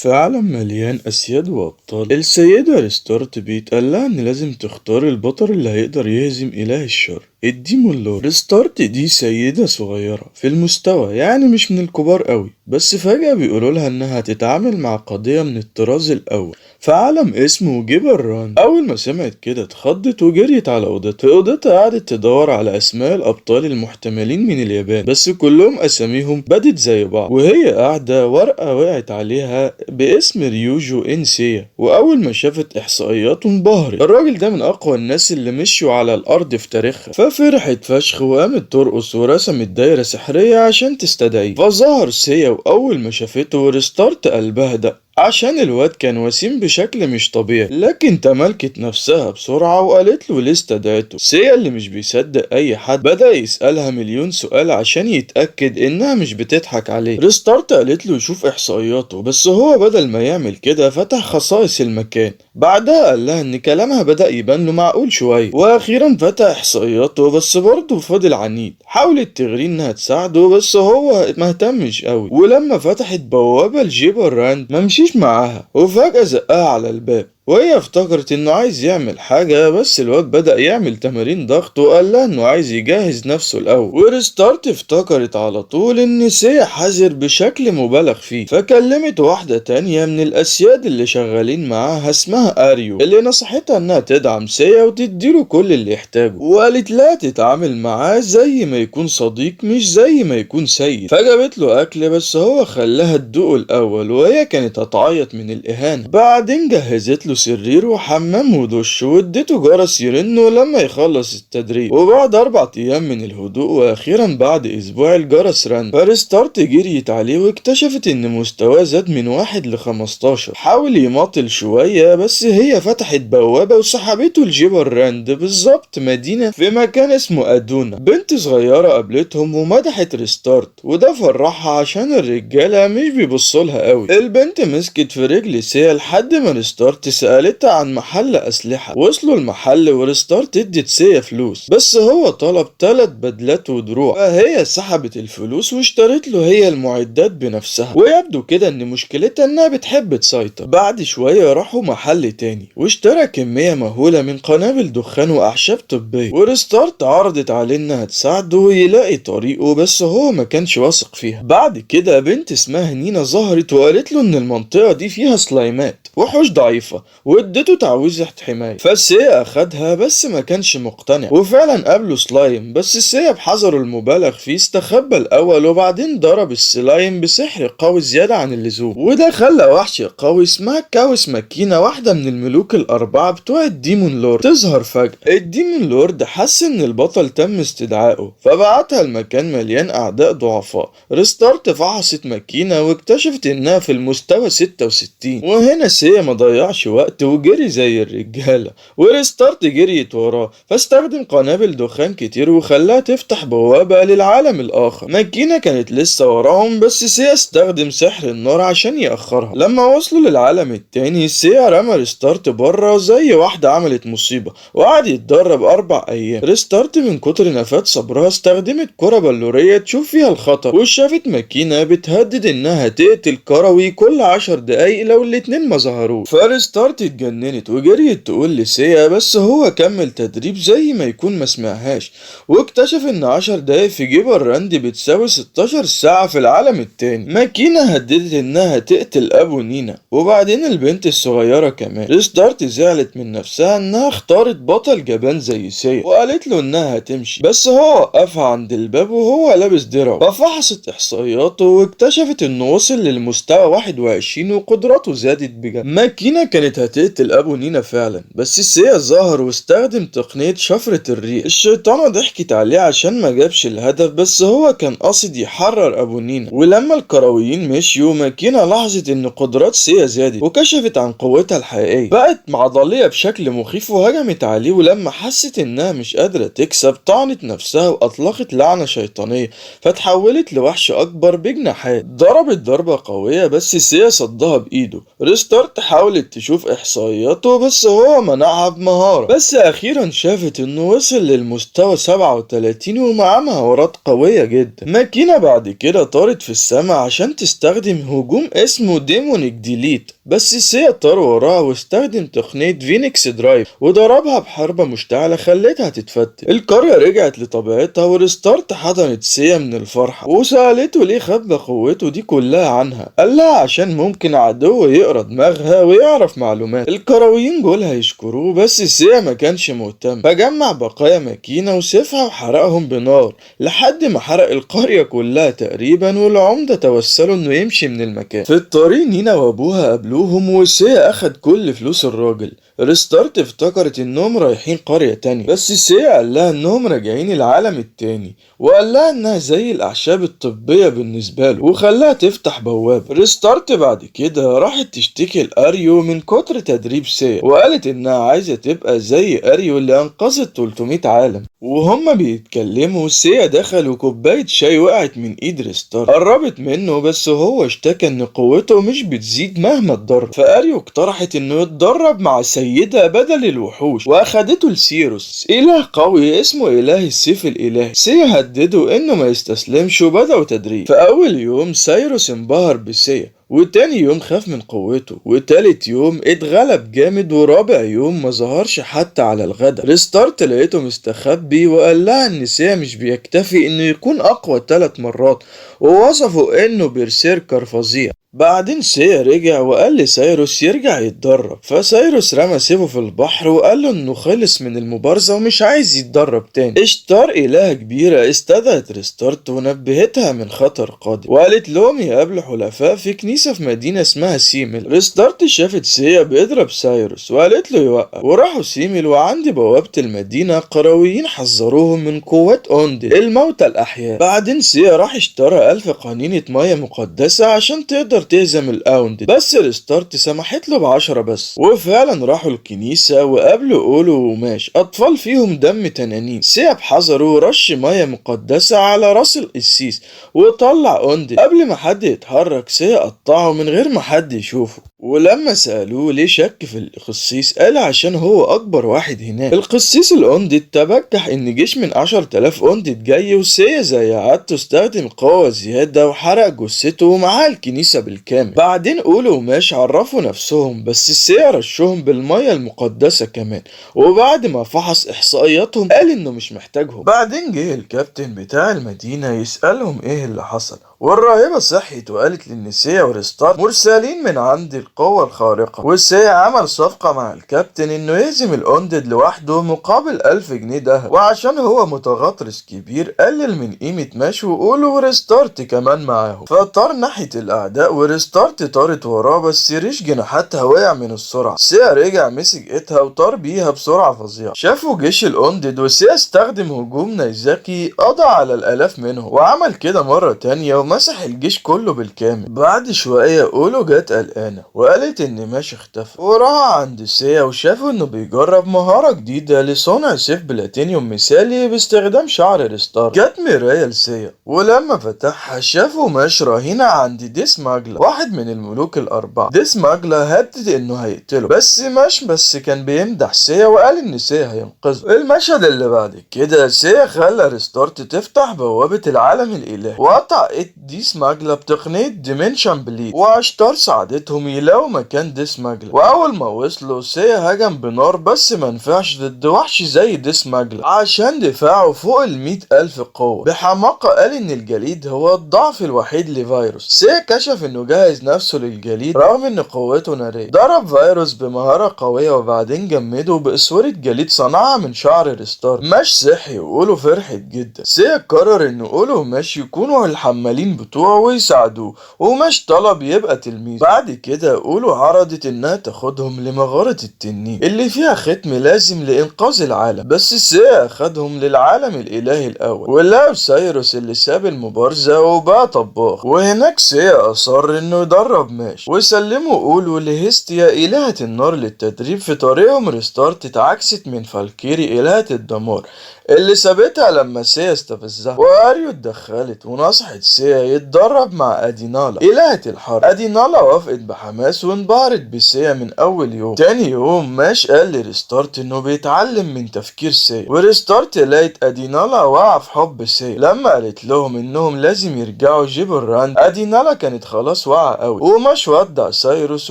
في عالم مليان أسياد وأبطال، السيدة ريستارت بيتقال لها إن لازم تختار البطل اللي هيقدر يهزم إله الشر الديمون لورد. ريستارت دي سيدة صغيرة في المستوى، يعني مش من الكبار قوي، بس فجأة بيقولوا لها إنها هتتعامل مع قضية من الطراز الأول في عالم اسمه جيبل ران. أول ما سمعت كده اتخضت وجريت على أوضتها. في أوضتها قعدت تدور على أسماء الأبطال المحتملين من اليابان، بس كلهم أساميهم بدت زي بعض. وهي قاعدة ورقة وقعت عليها باسم ريوجو إنسيا، وأول ما شافت إحصائياته انبهرت. الراجل ده من أقوى الناس اللي مشوا على الأرض في تاريخها. ففرحت فشخ وقامت ترقص ورسمت دايرة سحرية عشان تستدعيه. فظهر سيا، وأول ما شافته ريستارت قلبها دق عشان الواد كان وسيم بشكل مش طبيعي، لكن تملكت نفسها بسرعة وقالت له ليه استدعته. سيا اللي مش بيصدق أي حد بدأ يسألها مليون سؤال عشان يتأكد إنها مش بتضحك عليه. ريستارت قالت له يشوف إحصائياته، بس هو بدل ما يعمل كده فتح خصائص المكان. بعدها قال لها إن كلامها بدأ يبان له معقول شوية، وأخيرا فتح إحصائياته، بس برضه فضل عنيد. حاولت تغريه إنها تساعده، بس هو مهتمش قوي. ولما فتحت بوابة لجيبل راند ممشيش معاها، وفجأة زقها على الباب، وهي افتكرت انه عايز يعمل حاجة، بس الواد بدأ يعمل تمارين ضغط وقال لها انه عايز يجهز نفسه الاول. وريستارت افتكرت على طول ان سيا حذر بشكل مبالغ فيه، فكلمت واحدة تانية من الاسياد اللي شغالين معاها اسمها اريو، اللي نصحتها انها تدعم سيا وتديله كل اللي يحتاجه، وقالت لها تتعامل معاه زي ما يكون صديق مش زي ما يكون سيد. فجابت له اكل، بس هو خلاها تدوقه الاول، وهي كانت هتعيط من الاهانة. بعدين جهزت له سرير وحمام ودش، واديته جرس يرنه لما يخلص التدريب. وبعد 4 ايام من الهدوء، واخيرا بعد اسبوع، الجرس رن. فريستارت جريت عليه واكتشفت ان مستواه زاد من 1 ل 15. حاول يماطل شوية، بس هي فتحت بوابة وسحبته لجبل راند، بالظبط مدينة في مكان اسمه ادونا. بنت صغيرة قابلتهم ومدحت ريستارت، وده فرحها عشان الرجالة مش بيبصولها قوي. البنت مسكت في رجل سيا لحد ما ريستارت سألتها عن محل أسلحة. وصلوا المحل وريستارت ادت سيا فلوس، بس هو طلب 3 بدلات ودروع، فهي سحبت الفلوس واشترت له هي المعدات بنفسها. ويبدو كده ان مشكلتها انها بتحب تسيطر. بعد شوية راحوا محل تاني واشترى كمية مهولة من قنابل دخان وأعشاب طبية، وريستارت عرضت عليه انها تساعده يلاقي طريقه، بس هو ما كانش واثق فيها. بعد كده بنت اسمها نينا ظهرت وقالت له ان المنطقة دي فيها سلايمات وحوش ضعيفة، وادته تعويذة حماية. فسيا اخدها، بس ما كانش مقتنع، وفعلا قابله سلايم، بس سيا بحذره المبالغ فيه استخبى الاول، وبعدين ضرب السلايم بسحر قوي زيادة عن اللزوم، وده خلى وحش قوي اسمها كاوس ماكينة، واحدة من الملوك الاربعة بتوع الديمون لورد، تظهر فجأة. الديمون لورد حس ان البطل تم استدعائه، فبعتها لمكان مليان اعداء ضعفاء. ريستارت فحصت ماكينة واكتشفت انها في المستوى 66، وهنا سيا ما ضيعش وقت وجري زي الرجالة، وريستارت جريت وراه، فاستخدم قنابل دخان كتير وخلاها تفتح بوابة للعالم الآخر. ماكينة كانت لسه وراهم، بس سيا استخدم سحر النار عشان يأخرها. لما وصلوا للعالم التاني سيا رمى ريستارت بره زي واحدة عملت مصيبة، وقعد يتدرب 4 أيام. ريستارت من كتر نفات صبرها استخدمت كرة بلورية تشوف فيها الخطر، وشافت ماكينة بتهدد انها تقتل كروي كل 10 دقايق لو الاتنين ما ظهروش. فريستارت اتجننت وجريت تقول لسيا، بس هو كمل تدريب زي ما يكون ما سمعهاش، واكتشف ان 10 دقايق في جبل راند بتساوي 16 ساعة في العالم التاني. ماكينة هددت انها تقتل ابو نينا، وبعدين البنت الصغيرة كمان. ريستارت زعلت من نفسها انها اختارت بطل جبان زي سيا، وقالت له انها هتمشي، بس هو وقفها عند الباب وهو لابس درعه. ففحصت احصائياته واكتشفت انه وصل للمستوى 21 وقدراته زادت بجد. ماكينة كانت هتقتل ابو نينا فعلا، بس سيا ظهر واستخدم تقنية شفرة الريح. الشيطانة ضحكت عليه عشان ما جابش الهدف، بس هو كان قاصد يحرر ابو نينا. ولما الكرويين مشيوا ماكينة لاحظت ان قدرات سيا زادت، وكشفت عن قوتها الحقيقية. بقت معضلية بشكل مخيف وهجمت عليه، ولما حست انها مش قادرة تكسب طعنت نفسها واطلقت لعنة شيطانية، فتحولت لوحش اكبر بجناحات. ضربت ضربة قوية، بس سيا صدها بايده. ريستارت حاولت تشوف احصائياته بس هو منعها بمهارة. بس اخيرا شافت انه وصل للمستوى 37 ومعاه مهارات قوية جدا. ماكينة بعد كده طارت في السماء عشان تستخدم هجوم اسمه ديمونيك ديليت، بس سيا طار وراها واستخدم تقنية فينيكس درايف وضربها بحربة مشتعلة خلتها تتفتت. القرية رجعت لطبيعتها وريستارت حضنت سيا من الفرحة وسألته ليه خبى قوته دي كلها عنها. قال لها عشان ممكن عدو يقرا دماغها ويعرف معلومات. الكرويين جولها يشكروه بس سيا ما كانش مهتم، فجمع بقايا ماكينة وسيفها وحرقهم بنار لحد ما حرق القرية كلها تقريبا، والعمدة توسلوا انه يمشي من المكان. في الطريق نينا وابوها قابلوهم وسيا اخد كل فلوس الراجل. ريستارت افتكرت انهم رايحين قرية تانية، بس سيا قال لها انهم راجعين العالم التاني، وقال لها انها زي الاعشاب الطبية بالنسبة له وخلاها تفتح بوابة. ريستارت بعد كده راحت تشتكي لاريو من كتر تدريب سيا، وقالت انها عايزة تبقى زي اريو اللي انقذت 300 عالم. وهما بيتكلموا سيا دخل وكوباية شاي وقعت من ايد ريستارت، قربت منه بس هو اشتكى ان قوته مش بتزيد مهما اتدرب، فاريو اقترحت انه يتدرب مع سيدة بدل الوحوش واخدته لسيروس، اله قوي اسمه اله السيف الالهي. سيا هدده انه ما يستسلمش وبدأوا تدريب. في اول يوم سايروس انبهر بسيا، وتاني يوم خاف من قوته، وتالت يوم اتغلب جامد، ورابع يوم ما ظهرش حتى على الغدا. ريستارت لقيته مستخبي وقال لها ان سيا مش بيكتفي انه يكون اقوى 3 مرات، ووصفه انه برسيركر فظيع. بعدين سيا رجع وقال لسايروس يرجع يتدرب، فسايروس رمى سيفه في البحر وقال له انه خلص من المبارزة ومش عايز يتدرب تاني. اشتار إلهة كبيرة استدعت ريستارت ونبهتها من خطر قادم، وقالت لهم يقابلوا حلفاء في كنيسة في مدينة اسمها سيمل. ريستارت شافت سيا بيضرب سايروس وقالت له يوقف، وراحوا سيمل، وعند بوابة المدينة قرويين حذروهم من قوات اوندل الموتى الأحياء. بعدين سيا راح اشترى 1000 قنينة مية مقدسة عشان تقدر تهزم الاوندد، بس ريستارت سمحت له ب10 بس. وفعلا راحوا الكنيسة وقابلوا اولو وماش، اطفال فيهم دم تنانين. سيا بحذره رش مية مقدسة على راس القسيس وطلع اوندد. قبل ما حد يتحرك سيا قطعه من غير ما حد يشوفه، ولما سألوه ليه شك في القسيس قال عشان هو أكبر واحد هناك. القسيس الأوندد تبجح إن جيش من 10,000 أوندد جاي، وسيا زي عادته استخدم قوة زيادة وحرق جثته ومعاه الكنيسة بالكامل. بعدين أولو وماش عرفوا نفسهم، بس سيا رشهم بالمية المقدسة كمان، وبعد ما فحص إحصائياتهم قال إنه مش محتاجهم. بعدين جه الكابتن بتاع المدينة يسألهم إيه اللي حصل، والراهبة صحيت وقالت لإن سيا وريستارت مرسلين من عند القوة الخارقة، وسيا عمل صفقة مع الكابتن إنه يهزم الأوندد لوحده مقابل 1000 جنيه دهب، وعشان هو متغطرس كبير قلل من قيمة ماش وأولو وريستارت كمان معاهم، فطار ناحية الأعداء وريستارت طارت وراه، بس ريش جناحاتها وقع من السرعة. سيا رجع مسك ايدها وطار بيها بسرعة فظيعة. شافوا جيش الأوندد وسيا استخدم هجوم نيزاكي قضى على الآلاف منهم، وعمل كده مرة تانية ومسح الجيش كله بالكامل. بعد شوية أولو جت قلقانة وقالت إن ماش اختفى، وراح عند سيا وشافوا إنه بيجرب مهارة جديدة لصنع سيف بلاتينيوم مثالي باستخدام شعر ريستارت. جت مراية لسيا ولما فتحها شافوا ماش رهينة عند ديس ماجلا، واحد من الملوك الأربعة. ديس ماجلا هدد إنه هيقتله، بس ماش كان بيمدح سيا وقال إن سيا هينقذه. المشهد اللي بعد كده سيا خلى ريستارت تفتح بوابة العالم الإلهي، وقطع ديس ماجلا بتقنية ديمنشن بليد، واشتار ساعدتهم يلاقوا مكان ديس ماجلا. واول ما وصلوا سيا هجم بنار بس منفعش ضد وحش زي ديس ماجلا عشان دفاعه فوق 100,000 قوة. بحماقة قال ان الجليد هو الضعف الوحيد لفيروس. سيا كشف انه جهز نفسه للجليد رغم ان قوته نارية. ضرب فيروس بمهارة قوية وبعدين جمده باسورة جليد صنعها من شعر ريستارت. ماش صحي وأولو فرحت جدا. سيا قرر ان أولو وماش يكونوا الحمالين بتوعه ويساعدوه، وماش طلب يبقى تلميذ. بعد كده أولو عرضت انها تاخدهم لمغارة التنين اللي فيها ختم لازم لإنقاذ العالم، بس سيا اخدهم للعالم الإلهي الأول، ولقوا سايروس اللي ساب المبارزة وبقى طباخ، وهناك سيا أصر انه يدرب ماش، وسلموا أولو لهيستيا إلهة النار للتدريب. في طريقهم ريستارت اتعكست من فالكيري إلهة الدمار اللي سابتها لما سيا استفزها، واريو اتدخلت ونصحت سيا يتدرب مع ادينالا إلهة الحرب. ادينالا وافقت بحماس الناس وانبهرت بسيا من اول يوم. تاني يوم ماش قال لريستارت انه بيتعلم من تفكير سيا، وريستارت لقيت ادينالا واقعة في حب سيا. لما قالت لهم انهم لازم يرجعوا يجيبوا الراند، ادينالا كانت خلاص واقعة قوي، وماش ودع سايروس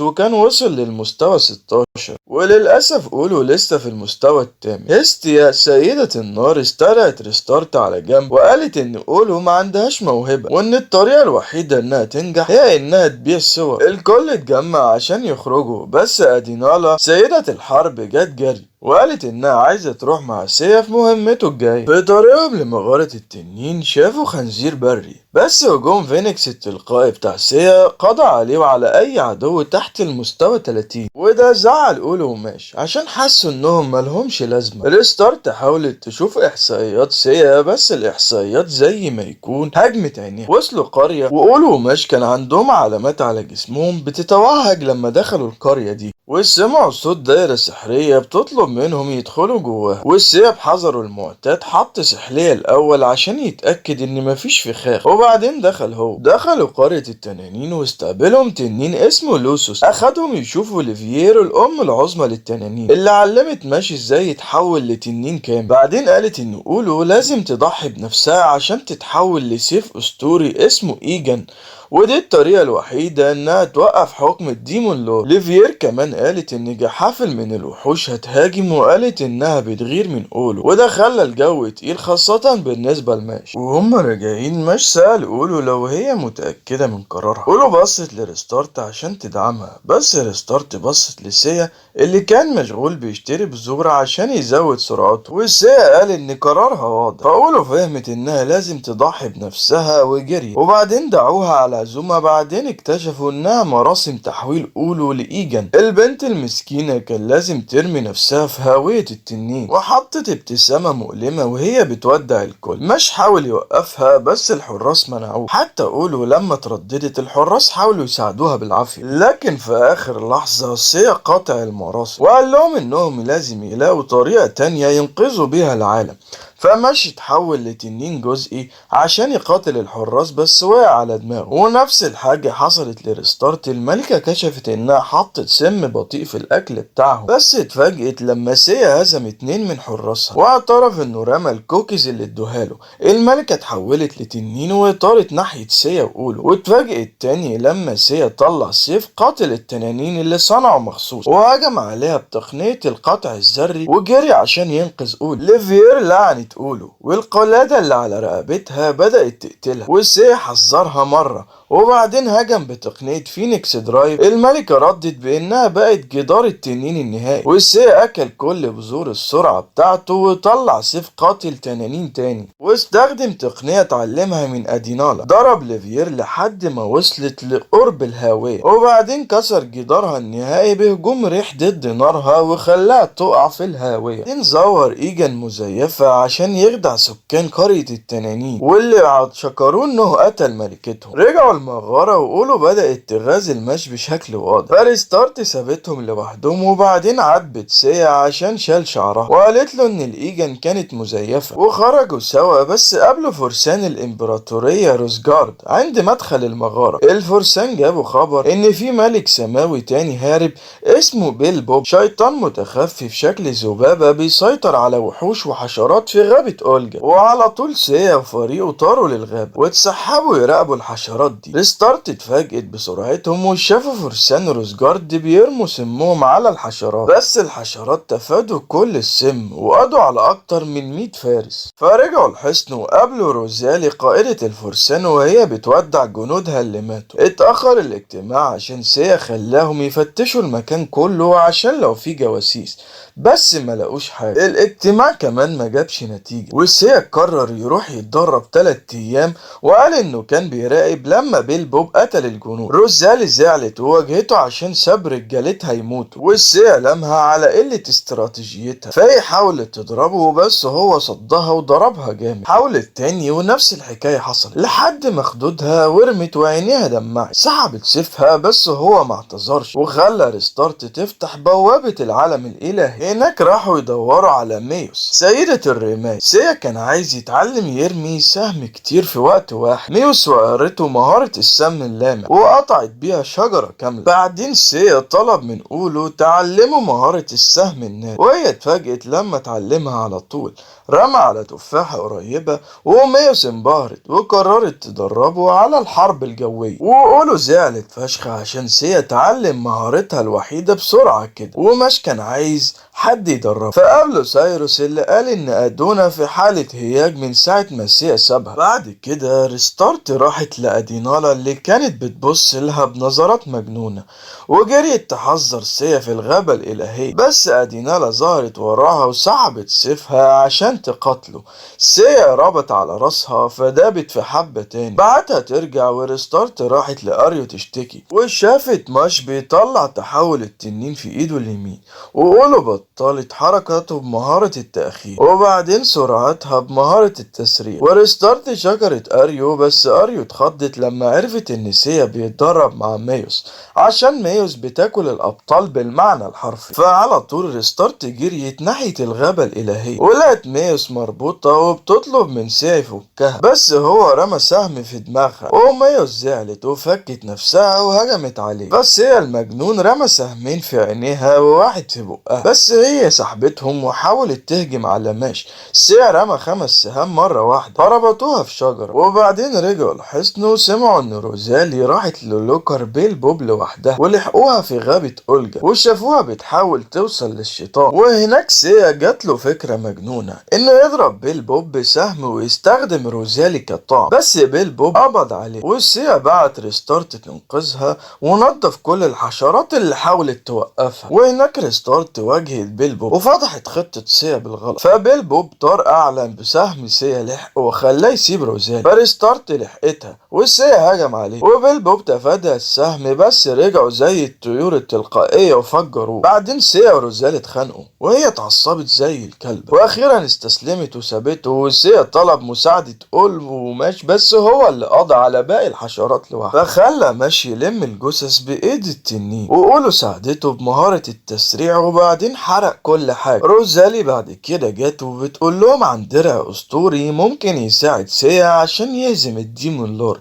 وكان وصل للمستوى 16. وللأسف أولو لسه في المستوى الثامن. هيستيا سيدة النار استدعت ريستارت على جنب وقالت ان أولو ما عندهاش موهبة، وان الطريقة الوحيدة انها تنجح هي انها تبيع صور. الكل اتجمع عشان يخرجوا، بس ادينالا سيدة الحرب جت جري وقالت انها عايزة تروح مع سيا في مهمته الجاية. في طريقهم لمغارة التنين شافوا خنزير بري، بس هجوم فينيكس التلقائي بتاع سيا قضى عليه وعلى اي عدو تحت المستوى 30، وده زعل أولو وماش عشان حسوا انهم ملهمش لازمة. ريستارت حاولت تشوف احصائيات سيا، بس الاحصائيات زي ما يكون هجمت عينيها. وصلوا قرية وأولو وماش كان عندهم علامات على جسمهم بتتوهج لما دخلوا القرية دي، وسمعوا صوت دايرة سحرية بتطلب منهم يدخلوا جواها. والسيا بحذره المعتاد حط سحلية الأول عشان يتأكد إن مفيش فخاخ، وبعدين دخلوا قرية التنانين واستقبلهم تنين اسمه لوسوس. أخدهم يشوفوا ليفييرو الأم العظمى للتنانين اللي علمت ماشي إزاي يتحول لتنين كامل. بعدين قالت إن أولو لازم تضحي بنفسها عشان تتحول لسيف أسطوري اسمه إيجان، ودي الطريقة الوحيدة انها توقف حكم الديمون لورد. ليفير كمان قالت ان جحافل من الوحوش هتهاجم، وقالت انها بتغير من أولو، وده خلى الجو تقيل خاصة بالنسبة لماش. وهم راجعين ماش سأل أولو لو هي متأكدة من قرارها. أولو بصت لريستارت عشان تدعمها، بس ريستارت بصت لسيا اللي كان مشغول بيشتري بذور عشان يزود سرعته، وسيا قال ان قرارها واضح. فأولو فهمت انها لازم تضحي بنفسها وجري، وبعدين دعوها على عزومة. بعدين اكتشفوا انها مراسم تحويل أولو لإيجان. البنت المسكينة كان لازم ترمي نفسها في هاوية التنين، وحطت ابتسامة مؤلمة وهي بتودع الكل. مش حاول يوقفها بس الحراس منعوه، حتى أولو لما ترددت الحراس حاولوا يساعدوها بالعافية. لكن في آخر لحظة سيا قاطع المراسم وقال لهم انهم لازم يلاقوا طريقة تانية ينقذوا بيها العالم. فماشي تحول لتنين جزئي عشان يقاتل الحراس، بس وقع على دماغه. ونفس الحاجة حصلت لريستارت. الملكة كشفت انها حطت سم بطيء في الاكل بتاعهم، بس اتفاجئت لما سيا هزم 2 من حراسها واعترف انه رمى الكوكيز اللي ادوهاله. الملكة اتحولت لتنين وطارت ناحية سيا وأولو، واتفاجئت تاني لما سيا طلع سيف قاتل التنانين اللي صنعه مخصوص وهجم عليها بتقنية القطع الذري وجري عشان ينقذ أولو. ليفير لعنت أولو، والقلادة اللي على رقبتها بدأت تقتلها، وسيا حذرها مرة وبعدين هجم بتقنية فينيكس درايف. الملكة ردت بانها بقت جدار التنين النهائي، وسيا اكل كل بذور السرعة بتاعته وطلع سيف قاتل تنانين تاني، واستخدم تقنية اتعلمها من ادينالا. ضرب ليفير لحد ما وصلت لقرب الهاوية، وبعدين كسر جدارها النهائي بهجوم ريح ضد نارها وخلاها تقع في الهاوية. زور إيجان مزيفة عشان يخدع سكان قرية التنانين واللي شكروه انه قتل ملكتهم. رجعوا المغارة وأولو بدأت تغازل ماش بشكل واضح، فريستارت سابتهم لوحدهم، وبعدين عاتبت سيا عشان شال شعرها وقالت له ان الإيجان كانت مزيفة، وخرجوا سوا. بس قابلوا فرسان الإمبراطورية روزجارد عند مدخل المغارة. الفرسان جابوا خبر ان في ملك سماوي تاني هارب اسمه بيل بوب، شيطان متخفي في شكل ذبابة بيسيطر على وحوش وحشرات في غابة أولجا. وعلى طول سيا وفريقه طاروا للغابة واتسحبوا يراقبوا الحشرات دي. ريستارت اتفاجئت بسرعتهم وشافوا فرسان روزجارد بيرموا سمهم على الحشرات، بس الحشرات تفادوا كل السم وقضوا على اكتر من 100 فارس. فرجعوا الحصن وقابلوا روزالي قائدة الفرسان وهي بتودع جنودها اللي ماتوا. اتأخر الاجتماع عشان سيا خلاهم يفتشوا المكان كله عشان لو في جواسيس، بس ما لقوش حاجة. الاجتماع كمان ما جابش نتيجة، وسيا قرر يروح يتدرب 3 ايام، وقال انه كان بيراقب لما بيل بوب قتل الجنود. روزالي زعلت وواجهته عشان ساب رجالتها يموتوا، والسيا لمها على قلة استراتيجيتها، فهي حاولت تضربه بس هو صدها وضربها جامد. حاولت تاني ونفس الحكاية حصلت لحد ما خدودها ورمت وعينيها دمعت. سحبت سيفها بس هو ما اعتذرش وخلى ريستارت تفتح بوابة العالم الإلهي. هناك راحوا يدوروا على ميوس سيدة الرمال مايوس. سيا كان عايز يتعلم يرمي سهم كتير في وقت واحد. مايوس ورته مهارة السم اللامع وقطعت بيها شجرة كاملة. بعدين سيا طلب من أولو تعلمه مهارة السهم الناري، وهي اتفاجئت لما اتعلمها على طول. رمى على تفاحة قريبة ومايوس انبهرت وقررت تدربه على الحرب الجوية. وأولو زعلت فشخ عشان سيا اتعلم مهارتها الوحيدة بسرعة كده ومش كان عايز حد يدربه. فقابله سايروس اللي قال ان ادونا في حالة هياج من ساعة ما سيا سابها. بعد كده ريستارت راحت لأدينالا اللي كانت بتبص لها بنظرات مجنونة وجريت تحذر سيا في الغابة الإلهية، بس أدينالا ظهرت وراها وسحبت سيفها عشان تقتله. سيا ربط على راسها فدابت في حبة تاني. بعتها ترجع وريستارت راحت لأريو تشتكي وشافت ماش بيطلع تحول التنين في ايده اليمين، وأولو بطلت حركته بمهارة التأخير وبعدين سرعتها بمهارة التسريع. وريستارت شكرت أريو، بس أريو اتخضت لما عرفت ان سيا بيتدرب مع مايوس عشان مايوس بتاكل الأبطال بالمعنى الحرفي. فعلى طول ريستارت جريت ناحية الغابة الإلهية ولقت مايوس مربوطة وبتطلب من سيا يفكها، بس هو رمى سهم في دماغها ومايوس زعلت وفكت نفسها وهجمت عليه. بس هي المجنون رمى سهمين في عينيها وواحد في بقها، بس هي سحبتهم وحاولت تهجم على ماش. سيا رمى 5 سهام مرة واحدة فربطوها في شجرة، وبعدين رجعوا الحصن وسمعوا ان روزالي راحت للوكر بيل بوب لوحدها ولحقوها في غابة أولجا وشافوها بتحاول توصل للشيطان. وهناك سيا جات له فكرة مجنونة انه يضرب بيل بوب بسهم ويستخدم روزالي كطعم، بس بيل بوب قبض عليه وسيا بعت ريستارت تنقذها ونظف كل الحشرات اللي حاولت توقفها. وهناك ريستارت واجهت بيل بوب وفتحت خطة سيا بالغلط، فبيل بوب طار أعلن بسهم سيا لحق وخلاه يسيب روزالي، فريستارت لحقتها وسيا هجم عليه وبيل بوب تفادى السهم، بس رجعوا زي الطيور التلقائية وفجروه. بعدين سيا وروزالي اتخانقوا وهي اتعصبت زي الكلب واخيرا استسلمت وسابته، وسيا طلب مساعدة أولو وماش بس هو اللي قضى على باقي الحشرات لوحده، فخلى ماش يلم الجثث بإيد التنين وأولو ساعدته بمهارة التسريع وبعدين حرق كل حاجة. روزالي بعد كده جت وبتقول لهم عن درع أسطوري ممكن يساعد سيا عشان يهزم الديمون لورد،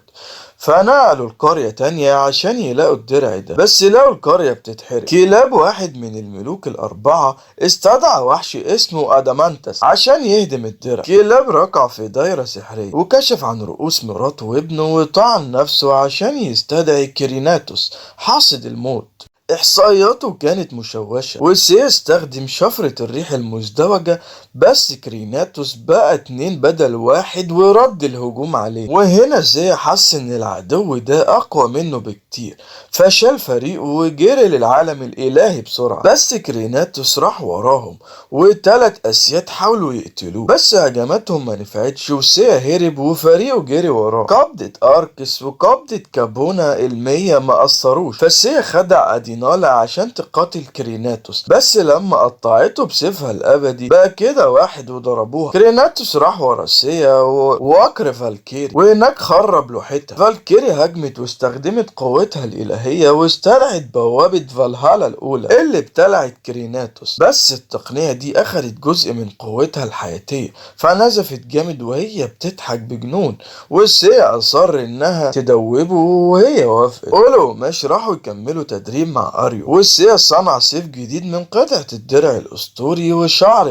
فنقلوا القرية تانية عشان يلاقوا الدرع ده، بس لقوا القرية بتتحرق. كلاب واحد من الملوك الأربعة استدعى وحش اسمه أدامانتس عشان يهدم الدرع. كلاب رقع في دايرة سحرية وكشف عن رؤوس مراته وابنه وطعن نفسه عشان يستدعي كريناتوس حاصد الموت. إحصائياته كانت مشوشة وسيا استخدم شفرة الريح المزدوجة، بس كريناتوس بقى 2 بدل 1 ورد الهجوم عليه. وهنا سيا حس ان العدو ده اقوى منه بكتير فشال فريقه وجري للعالم الالهي بسرعة، بس كريناتوس راح وراهم و3 اسياد حاولوا يقتلوه بس هجماتهم ما نفعتش وسيا هرب وفريقه جري وراه. قبضة اركس وقبضة كابونا ال100 ما اثروش، فسيا خدع أدينالا عشان تقاتل كريناتوس، بس لما قطعته بسيفها الابدي بقى كده 1 وضربوها. كريناتوس راح ورا سيا ووكر فالكيري وهناك خرب لوحتها. فالكيري هجمت واستخدمت قوتها الالهية واستدعت بوابة فالهالا الاولى اللي ابتلعت كريناتوس، بس التقنية دي اخدت جزء من قوتها الحياتية فنزفت جامد وهي بتضحك بجنون، وسيا اصر انها تدوبه وهي وافقت. اولو وماش راحوا يكملوا تدريب مع اريو، وسيا صنع سيف جديد من قطعة الدرع الاسطوري وشعر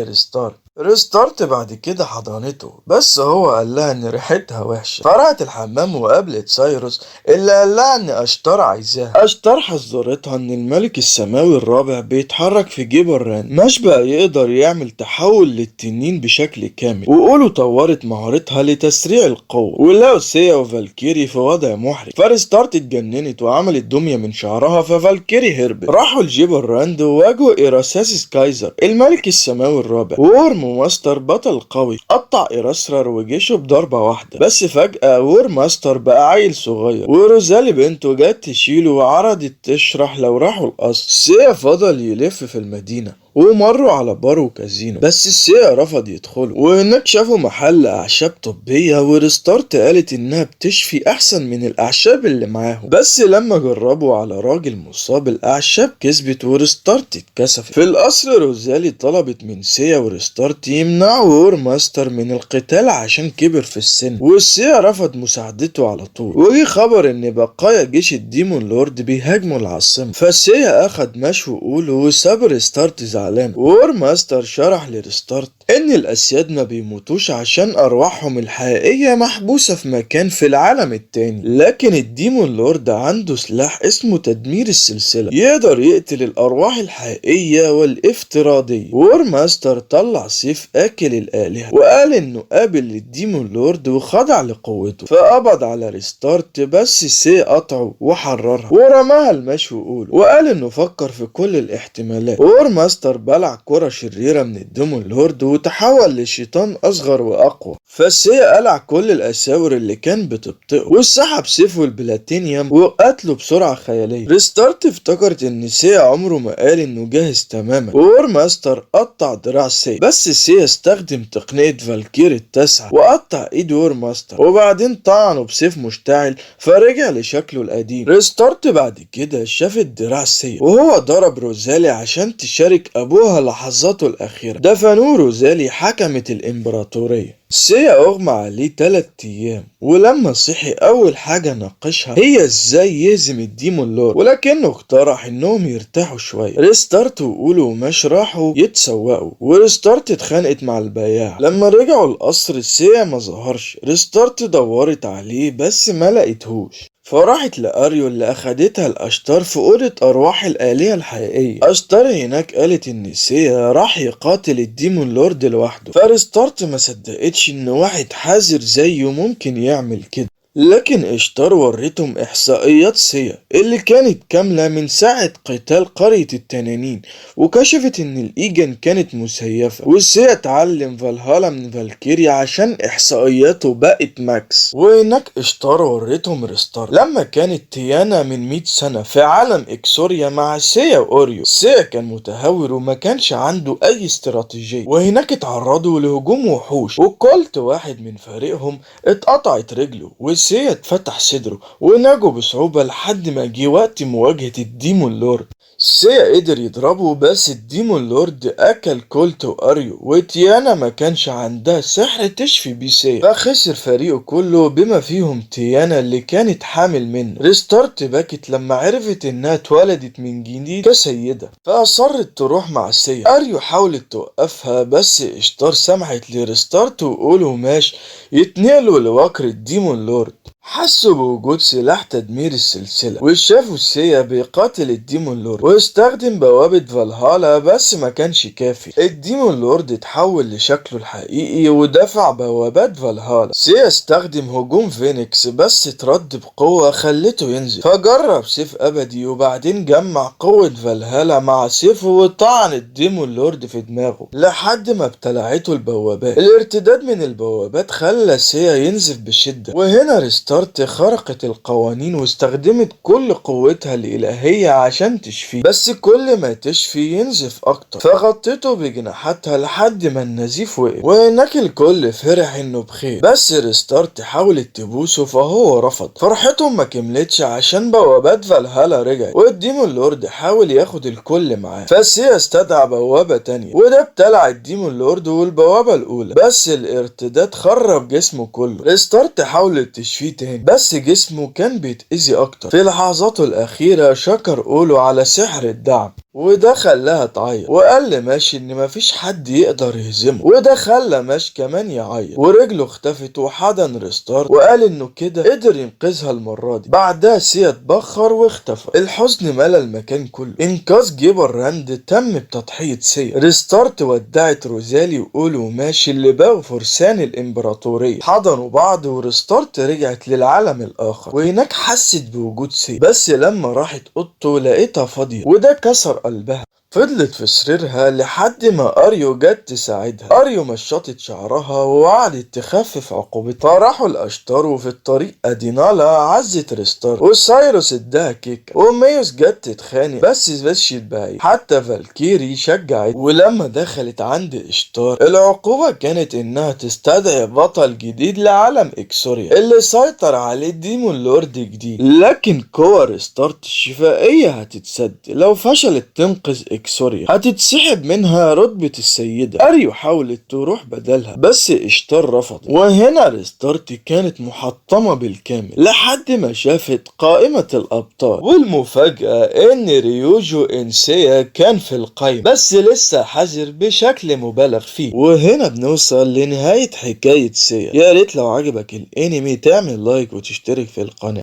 ريستارت بعد كده حضنته، بس هو قال لها ان ريحتها وحشه، فراحت الحمام وقابلت سايروس اللي قال لها ان اشتار عايزاها. اشتار حذرتها ان الملك السماوي الرابع بيتحرك في جيبران مش بقى يقدر يعمل تحول للتنين بشكل كامل، وأولو طورت مهارتها لتسريع القوه. ولقوا سيا وفالكيري في وضع محرج، فريستارت اتجننت وعملت دميه من شعرها ففالكيري هربت. راحوا لجيبراند وواجهوا ايراساسيس كايزر الملك السماوي الرابع، وورم ماستر بطل قوي قطع إيراسرر وجيشه بضربة واحدة، بس فجأة وور ماستر بقى عيل صغير وروزالي بنته جت تشيله وعرضت تشرح لو راحوا القصر. سيا فضل يلف في المدينة ومروا على بار وكازينو، بس سيا رفض يدخلوا، وهناك شافوا محل أعشاب طبية وريستارت قالت إنها بتشفي أحسن من الأعشاب اللي معاهم. بس لما جربوا على راجل مصاب الأعشاب كسبت وريستارت اتكسفت. في القصر روزالي طلبت من سيا وريستارت يمنعوا وور ماستر من القتال عشان كبر في السن، وسيا رفض مساعدته على طول. وجي خبر ان بقايا جيش الديمون لورد بيهاجموا العاصمة، فسيا اخد مشو قوله وساب ريستارت زعلان. وور ماستر شرح لريستارت ان الاسياد ما بيموتوش عشان ارواحهم الحقيقية محبوسة في مكان في العالم التاني، لكن الديمون لورد عنده سلاح اسمه تدمير السلسلة يقدر يقتل الارواح الحقيقية والافتراضية. وور ماستر طلع سيف اكل الالهة وقال انه قابل للديمون لورد وخضع لقوته، فقبض على ريستارت بس سي قطعه وحررها ورماها المشو قوله، وقال انه فكر في كل الاحتمالات. وور ماستر بلع كرة شريرة من الديمون لورد وتحول لشيطان اصغر واقوى، فسي قلع كل الاساور اللي كان بتبطئه وسحب سيفه البلاتينيوم وقتله بسرعة خيالية. ريستارت افتكرت ان سي عمره ما قال انه جاهز تماما، وور ماستر قطع دراع سي، بس سي استخدم تقنية فالكير التاسعة وقطع ايد وور ماستر وبعدين طعنه بسيف مشتعل فرجع لشكله القديم. ريستارت بعد كده شافت دراع سي وهو ضرب روزالي عشان تشارك ابوها لحظاته الاخيرة. دفنوه روزالي حكمت الامبراطورية. سيا اغمى عليه 3 ايام، ولما صحي اول حاجة ناقشها هي ازاي يهزم الديمون لورد، ولكنه اقترح انهم يرتاحوا شوية. ريستارت وقولوا وماش راحوا يتسوقوا، وريستارت اتخانقت مع البياع. لما رجعوا القصر سيا ما ظهرش. ريستارت دورت عليه بس ما لقيتهوش، فراحت لأريو اللي أخدتها الأشتار في أوضة أرواح الآلهة الحقيقية. أشتار هناك قالت إن سيا راح يقاتل الديمون لورد لوحده، فريستارت ما صدقتش إن واحد حذر زيه ممكن يعمل كده. لكن اشتار وريتهم احصائيات سيا اللي كانت كاملة من ساعة قتال قرية التنانين، وكشفت ان الايجن كانت مسيفة، وسيا اتعلم فالهالا من فالكيريا عشان احصائياته بقت ماكس. وهناك اشتار وريتهم ريستار لما كانت تيانا من 100 سنة في عالم اكسوريا مع سيا واوريو. سيا كان متهور وما كانش عنده اي استراتيجية، وهناك اتعرضوا لهجوم وحوش، وكولت واحد من فريقهم اتقطعت رجله سيا اتفتح صدره ونجوا بصعوبة لحد ما جه وقت مواجهة الديمون لورد. سيا قدر يضربه بس الديمون لورد اكل كولت واريو، وتيانا ما كانش عندها سحر تشفي بيه سيا، فخسر فريقه كله بما فيهم تيانا اللي كانت حامل منه. ريستارت بكت لما عرفت انها اتولدت من جديد كسيدة، فاصرت تروح مع سيا. اريو حاولت توقفها بس اشتار سمحت لريستارت وقوله ماش يتنقلوا لوكر الديمون لورد. حسوا بوجود سلاح تدمير السلسلة وشافوا سيا بيقاتل الديمون لورد واستخدم بوابة فالهالا بس ما كانش كافي. الديمون لورد اتحول لشكله الحقيقي ودفع بوابات فالهالا. سيا استخدم هجوم فينيكس بس اترد بقوة خلته ينزل، فجرب سيف ابدي وبعدين جمع قوة فالهالا مع سيفه وطعن الديمون لورد في دماغه لحد ما ابتلعته البوابات. الارتداد من البوابات خلى سيا ينزف بشدة، وهنا ريستارت خرقت القوانين واستخدمت كل قوتها الإلهية عشان تشفيه، بس كل ما تشفي ينزف أكتر، فغطته بجناحاتها لحد ما النزيف وقف. وهناك الكل فرح إنه بخير، بس ريستارت حاولت تبوسه فهو رفض. فرحتهم ما كملتش عشان بوابات فالهالا رجعت، والديمون لورد حاول ياخد الكل معاه، فسيا استدعى بوابة تانية وده ابتلع الديمون لورد والبوابة الأولى، بس الارتداد خرب جسمه كله. ريستارت حاولت تشفيه تاني بس جسمه كان بيتأذي اكتر. في لحظاته الاخيرة شكر اولو على سحر الدعم، وده خلاها تعيط، وقال لماش ان مفيش حد يقدر يهزمه، وده خلى ماش كمان يعيط، ورجله اختفت وحضن ريستارت وقال انه كده قدر ينقذها المرة دي. بعدها سيا اتبخر واختفى. الحزن ملا المكان كله. انقاذ جيبر راند تم بتضحية سيا. ريستارت ودعت روزالي واولو وماش اللي بقوا فرسان الامبراطورية، حضنوا بعض وريستارت رجعت للعالم الاخر، وهناك حست بوجود سيا، بس لما راحت اوضته لقيتها فاضية وده كسر قلبها. فضلت في سريرها لحد ما أريو جت تساعدها. أريو مشطت شعرها وقعدت تخفف عقوبتها. فراحوا الأشطار وفي الطريق أدينالا عزت ريستارت وسايروس اداها كيكة وميوس جت تتخانق بس مشيت بعيد. حتى فالكيري شجعت ولما دخلت عند إشتار العقوبة كانت إنها تستدعي بطل جديد لعالم إكسوريا اللي سيطر عليه ديمون لورد جديد. لكن قوة ريستارت الشفائية هتتسد لو فشلت تنقذ إكسوريا، هتتسحب منها رتبة السيدة. أريو حاولت تروح بدلها بس إشتار رفض. وهنا ريستارت كانت محطمة بالكامل لحد ما شافت قائمة الأبطال، والمفاجأة إن ريوجو إنسيا كان في القائمة بس لسه حذر بشكل مبالغ فيه. وهنا بنوصل لنهاية حكاية سيا. يا ريت لو عجبك الانمي تعمل لايك وتشترك في القناة.